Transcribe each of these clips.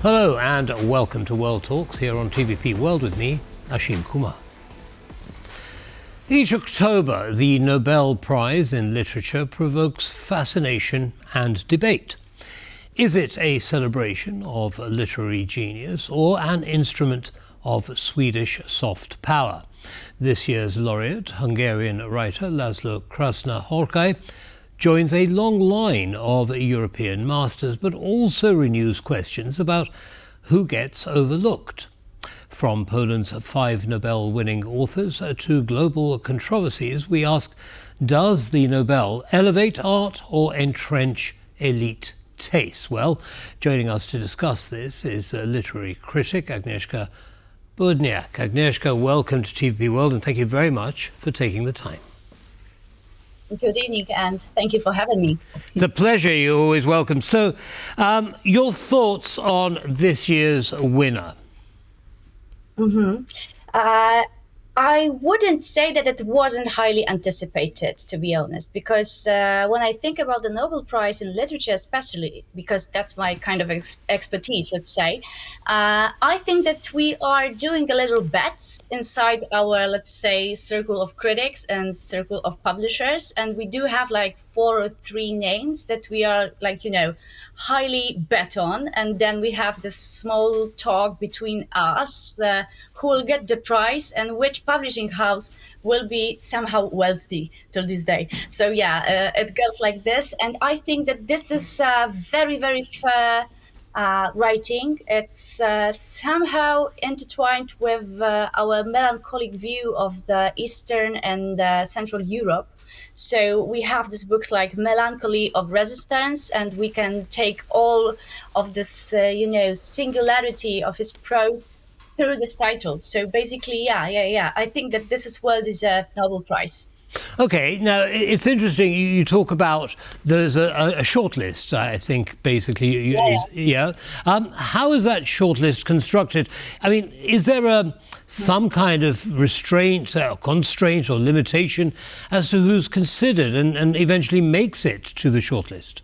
Hello and welcome to World Talks here on TVP World with me, Ashim Kumar. Each October, the Nobel Prize in Literature provokes fascination and debate. Is it a celebration of literary genius or an instrument of Swedish soft power? This year's laureate, Hungarian writer László Krasznahorkai, joins a long line of European masters, but also renews questions about who gets overlooked. From Poland's 5 Nobel-winning authors to global controversies, we ask, does the Nobel elevate art or entrench elite taste? Well, joining us to discuss this is literary critic Agnieszka Budnik. Agnieszka, welcome to TVP World and thank you very much for taking the time. Good evening, and thank you for having me. It's a pleasure. You're always welcome. So, your thoughts on this year's winner? I wouldn't say that it wasn't highly anticipated, to be honest, because when I think about the Nobel Prize in Literature, especially, because that's my kind of expertise, let's say, I think that we are doing a little bets inside our, let's say, circle of critics and circle of publishers. And we do have like 4 or 3 names that we are highly bet on. And then we have this small talk between us, who will get the prize and which publishing house will be somehow wealthy till this day. So it goes like this. And I think that this is very, very fair writing. It's somehow intertwined with our melancholic view of the Eastern and Central Europe. So we have these books like Melancholy of Resistance, and we can take all of this, singularity of his prose through this title. So basically, I think that this is well-deserved Nobel Prize. Okay, now it's interesting. You talk about there's a shortlist. I think basically, how is that shortlist constructed? I mean, is there some kind of restraint, or constraint, or limitation as to who's considered and eventually makes it to the shortlist?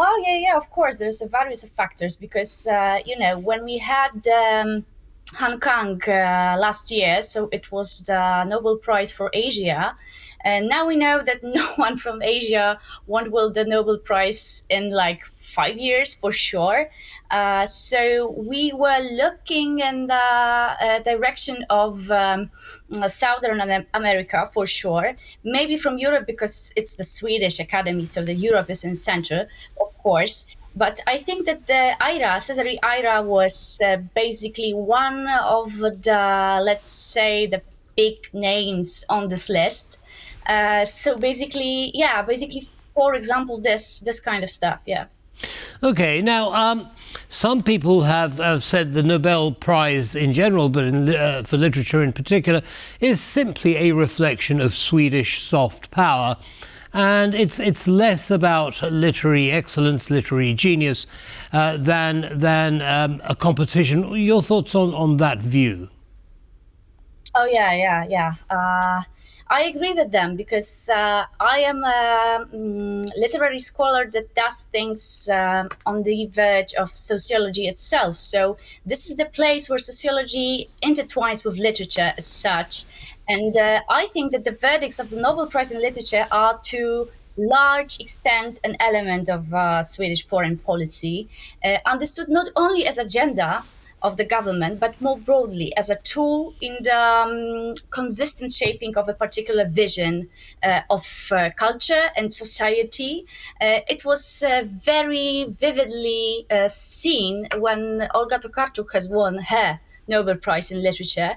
Oh, yeah, of course. There's a various of factors because, when we had Hong Kong last year, so it was the Nobel Prize for Asia. And now we know that no one from Asia won the Nobel Prize in like 5 years for sure. So we were looking in the direction of Southern America for sure. Maybe from Europe because it's the Swedish Academy, so the Europe is in center, of course. But I think that the Cesare Ira was basically one of the, let's say, the big names on this list. So basically, for example, this kind of stuff, yeah. Okay, now some people have said the Nobel Prize in general, but for literature in particular, is simply a reflection of Swedish soft power. And it's less about literary excellence, literary genius, than a competition. Your thoughts on that view? Oh, yeah. I agree with them because I am a literary scholar that does things on the verge of sociology itself. So this is the place where sociology intertwines with literature as such. And I think that the verdicts of the Nobel Prize in Literature are to large extent an element of Swedish foreign policy, understood not only as agenda of the government, but more broadly as a tool in the consistent shaping of a particular vision of culture and society. It was very vividly seen when Olga Tokarczuk has won her Nobel Prize in Literature,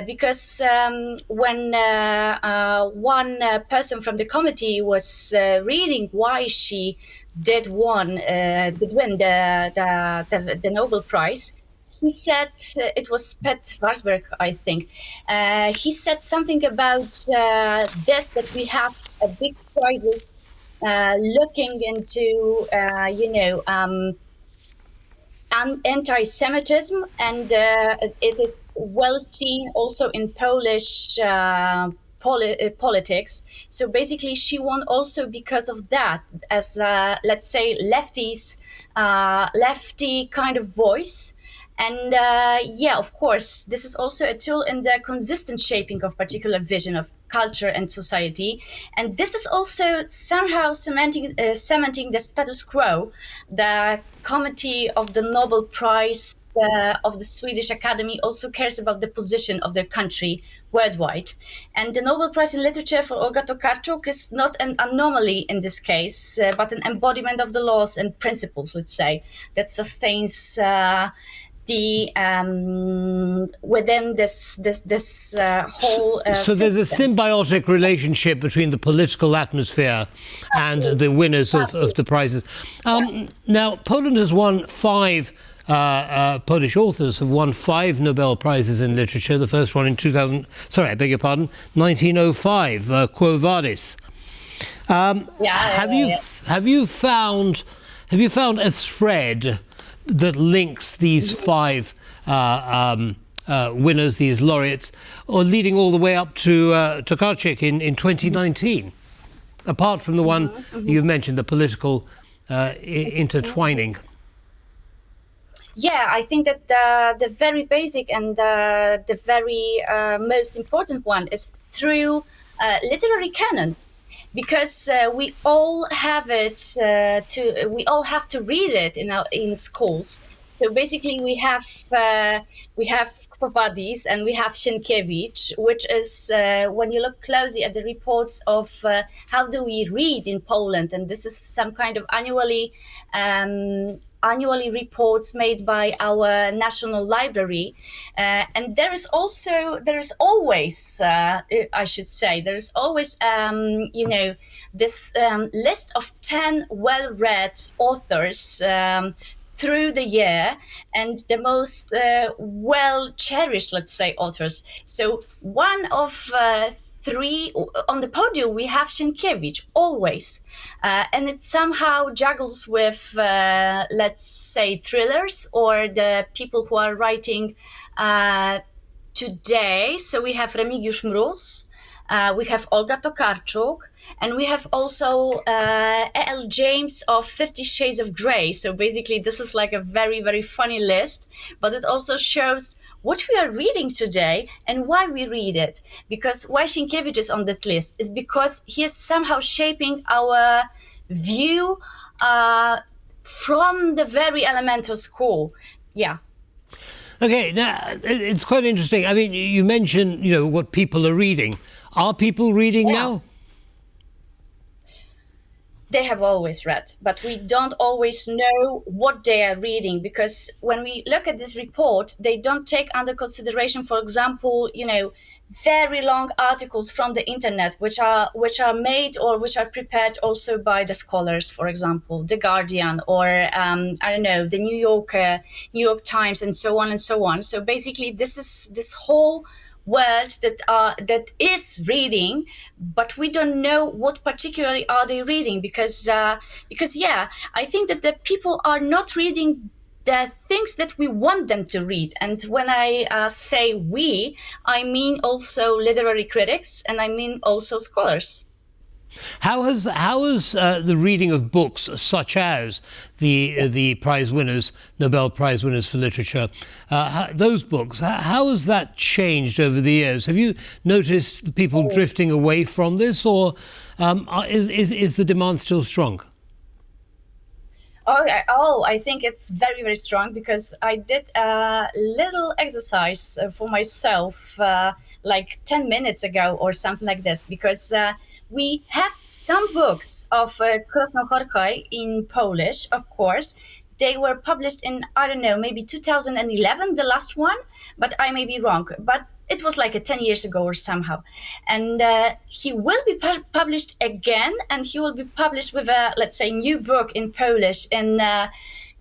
because when one person from the committee was reading why she did win the Nobel Prize, he said, it was Pet Warsberg, I think, he said something about this, that we have a big crisis looking into, anti-Semitism, and it is well seen also in Polish politics. So basically, she won also because of that, as let's say lefty kind of voice. And of course, this is also a tool in the consistent shaping of particular vision of culture and society. And this is also somehow cementing the status quo. The committee of the Nobel Prize of the Swedish Academy also cares about the position of their country worldwide. And the Nobel Prize in Literature for Olga Tokarczuk is not an anomaly in this case, but an embodiment of the laws and principles, let's say, that sustains within this whole so there's a system. symbiotic relationship between the political atmosphere and the winners of the prizes. Now, Poland has won 5. Polish authors have won 5 Nobel Prizes in literature. The first one in 1905, Quo Vadis. Have you found a thread that links these 5 winners, these laureates, or leading all the way up to Tokarczuk in 2019? Apart from the one you've mentioned, the political intertwining. Yeah, I think that the very basic and the very most important one is through literary canon, because we all have it we all have to read it in schools. So basically, we have Quo Vadis and we have Sienkiewicz, which is when you look closely at the reports of how do we read in Poland, and this is some kind of annually reports made by our national library, and there is always this list of 10 well-read authors through the year, and the most well-cherished, let's say, authors. So one of 3 on the podium, we have Sienkiewicz always, and it somehow juggles with, let's say, thrillers or the people who are writing today. So we have Remigiusz Mróz, we have Olga Tokarczuk, and we have also E.L. James of 50 Shades of Grey. So basically, this is like a very, very funny list, but it also shows what we are reading today and why we read it. Because why Sienkiewicz is on that list is because he is somehow shaping our view from the very elemental school. Yeah. Okay, now it's quite interesting. I mean, you mentioned, what people are reading. Are people reading now? They have always read, but we don't always know what they are reading, because when we look at this report, they don't take under consideration, for example, very long articles from the internet, which are made or which are prepared also by the scholars, for example, The Guardian or the New York Times, and so on and so on. So basically, this is this whole world that is reading, but we don't know what particularly are they reading, because I think that the people are not reading the things that we want them to read. And when I say we, I mean also literary critics, and I mean also scholars. How has the reading of books such as the prize winners, Nobel Prize winners for literature, those books, how has that changed over the years? Have you noticed people drifting away from this, or is the demand still strong? I think it's very, very strong, because I did a little exercise for myself like 10 minutes ago or something like this, because we have some books of Krasznahorkai in Polish, of course. They were published in, maybe 2011, the last one, but I may be wrong. But it was like 10 years ago or somehow. And he will be published again, and he will be published with a, let's say, new book in Polish in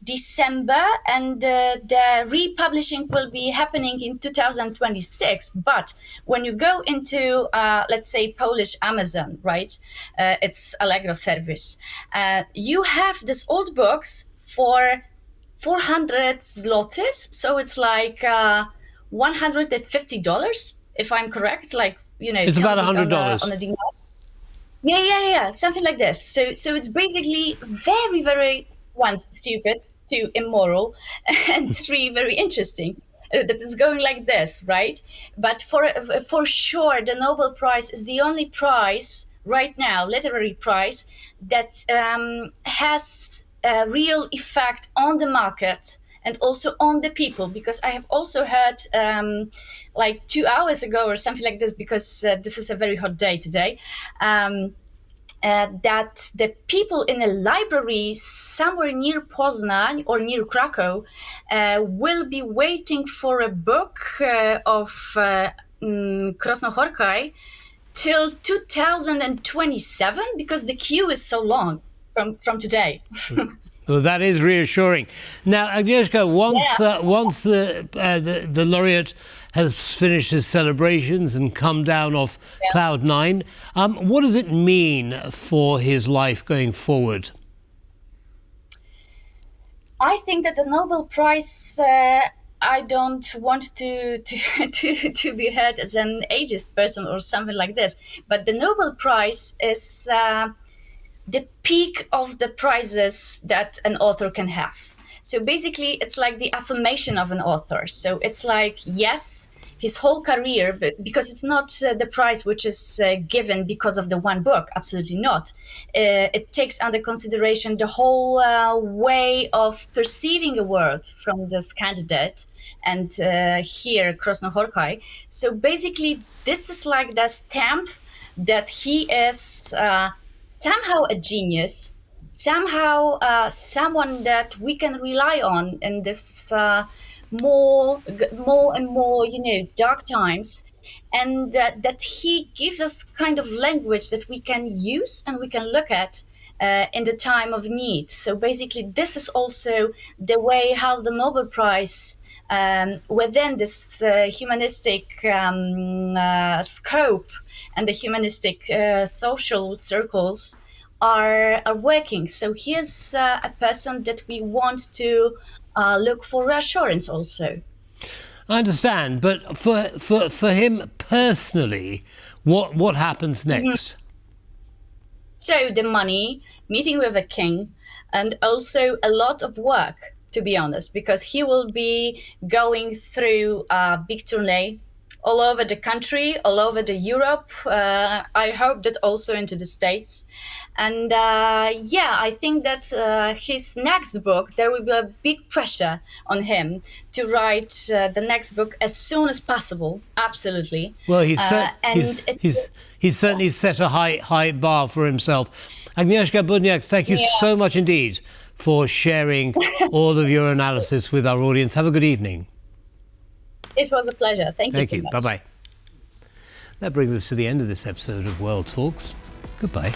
December, and the republishing will be happening in 2026. But when you go into, let's say, Polish Amazon, right? It's Allegro service. You have these old books for 400 zlotys. So it's like $150, if I'm correct, like it's about $100 on a dinar. Yeah, something like this. So it's basically very, very, one, stupid, two, immoral, and three, very interesting. That is going like this, right? But for sure, the Nobel Prize is the only prize right now, literary prize, that has a real effect on the market and also on the people. Because I have also heard, like 2 hours ago or something like this, because this is a very hot day today, that the people in a library somewhere near Poznan or near Krakow will be waiting for a book of Krasznahorkai till 2027, because the queue is so long from today. Well, that is reassuring. Now, Agnieszka, once the laureate has finished his celebrations and come down off cloud nine, what does it mean for his life going forward? I think that the Nobel Prize, I don't want to be heard as an ageist person or something like this, but the Nobel Prize is the peak of the prizes that an author can have. So basically, it's like the affirmation of an author. So it's like, yes, his whole career, but because it's not the prize which is given because of the one book, absolutely not. It takes under consideration the whole way of perceiving the world from this candidate, and here, Krasznahorkai. So basically, this is like the stamp that he is somehow a genius, somehow someone that we can rely on in this more and more, dark times, and that he gives us kind of language that we can use and we can look at in the time of need. So basically, this is also the way how the Nobel Prize within this humanistic scope and the humanistic social circles are working. So he is a person that we want to look for reassurance also. I understand, but for him personally, what happens next? So the money, meeting with a king, and also a lot of work, to be honest, because he will be going through a big tourney all over the country, all over the Europe. I hope that also into the States. And I think that his next book, there will be a big pressure on him to write the next book as soon as possible. Absolutely. Well, he's certainly set a high bar for himself. Agnieszka Budnik, thank you so much indeed for sharing all of your analysis with our audience. Have a good evening. It was a pleasure. Thank you so much. Bye-bye. That brings us to the end of this episode of World Talks. Goodbye.